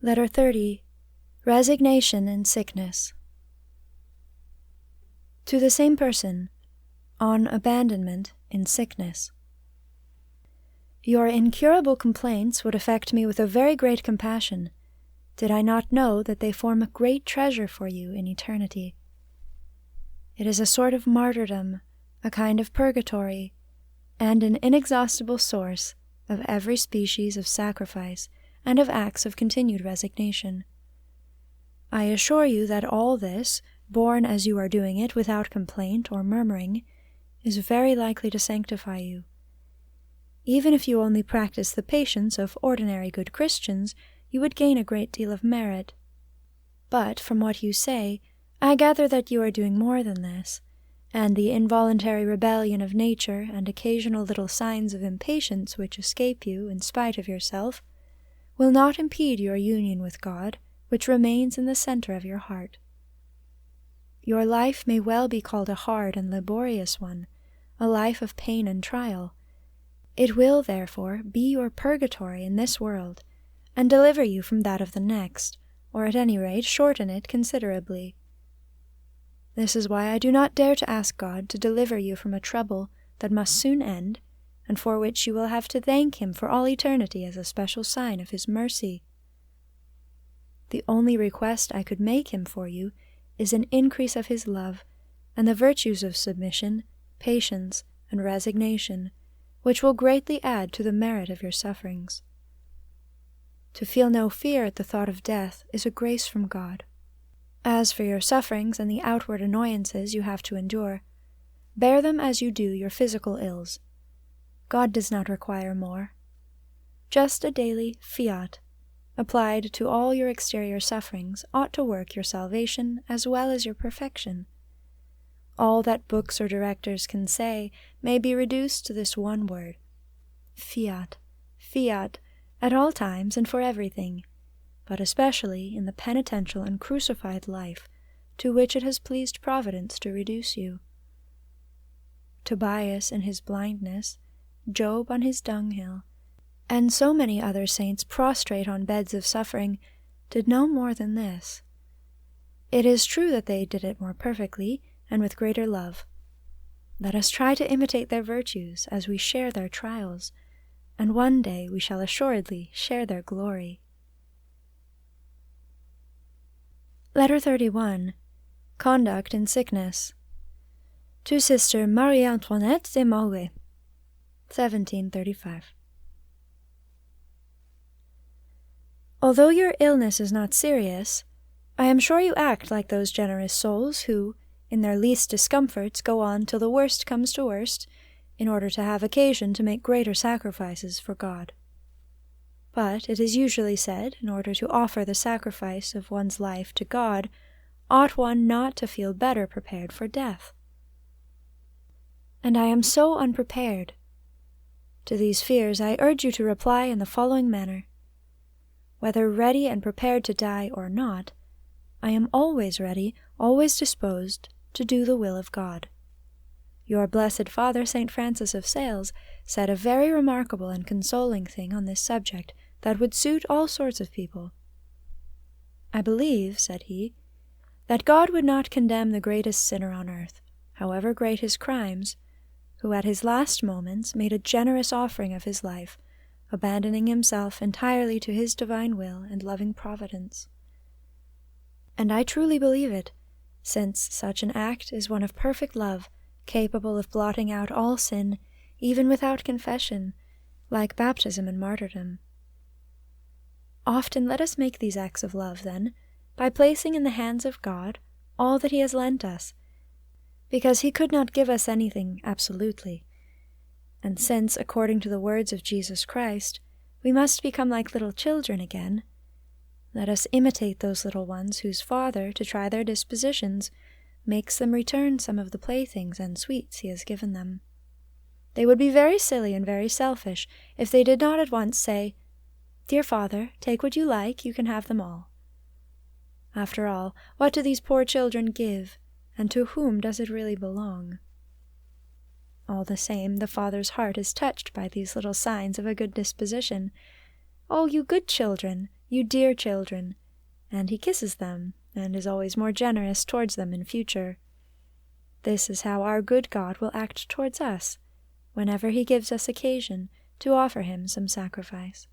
Letter 30. Resignation in Sickness. To the same person, on abandonment in sickness. Your incurable complaints would affect me with a very great compassion, did I not know that they form a great treasure for you in eternity. It is a sort of martyrdom, a kind of purgatory, and an inexhaustible source of every species of sacrifice and of acts of continued resignation. I assure you that all this, borne as you are doing it without complaint or murmuring, is very likely to sanctify you. Even if you only practice the patience of ordinary good Christians, you would gain a great deal of merit. But from what you say, I gather that you are doing more than this, and the involuntary rebellion of nature and occasional little signs of impatience which escape you in spite of yourself will not impede your union with God, which remains in the center of your heart. Your life may well be called a hard and laborious one, a life of pain and trial. It will, therefore, be your purgatory in this world, and deliver you from that of the next, or at any rate shorten it considerably. This is why I do not dare to ask God to deliver you from a trouble that must soon end, and for which you will have to thank Him for all eternity as a special sign of His mercy. The only request I could make Him for you is an increase of His love, and the virtues of submission, patience, and resignation, which will greatly add to the merit of your sufferings. To feel no fear at the thought of death is a grace from God. As for your sufferings and the outward annoyances you have to endure, bear them as you do your physical ills. God does not require more. Just a daily fiat, applied to all your exterior sufferings, ought to work your salvation as well as your perfection. All that books or directors can say may be reduced to this one word: fiat, fiat, at all times and for everything, but especially in the penitential and crucified life to which it has pleased Providence to reduce you. Tobias in his blindness, Job on his dunghill, and so many other saints prostrate on beds of suffering, did no more than this. It is true that they did it more perfectly and with greater love. Let us try to imitate their virtues as we share their trials, and one day we shall assuredly share their glory. Letter 31. Conduct in Sickness. To Sister Marie-Antoinette de Malouet, 1735. Although your illness is not serious, I am sure you act like those generous souls who, in their least discomforts, go on till the worst comes to worst, in order to have occasion to make greater sacrifices for God. But it is usually said, in order to offer the sacrifice of one's life to God, ought one not to feel better prepared for death? And I am so unprepared. To these fears I urge you to reply in the following manner. Whether ready and prepared to die or not, I am always ready, always disposed to do the will of God. Your blessed Father, St. Francis of Sales, said a very remarkable and consoling thing on this subject that would suit all sorts of people. I believe, said he, that God would not condemn the greatest sinner on earth, however great his crimes, who at his last moments made a generous offering of his life, abandoning himself entirely to his divine will and loving providence. And I truly believe it, since such an act is one of perfect love, capable of blotting out all sin, even without confession, like baptism and martyrdom. Often let us make these acts of love, then, by placing in the hands of God all that He has lent us, because He could not give us anything absolutely. And since, according to the words of Jesus Christ, we must become like little children again, let us imitate those little ones whose Father, to try their dispositions, makes them return some of the playthings and sweets He has given them. They would be very silly and very selfish if they did not at once say, "Dear Father, take what you like, you can have them all." After all, what do these poor children give, and to whom does it really belong? All the same, the Father's heart is touched by these little signs of a good disposition. "Oh, you good children, you dear children, and he kisses them, and is always more generous towards them in future. This is how our good God will act towards us, whenever he gives us occasion to offer him some sacrifice.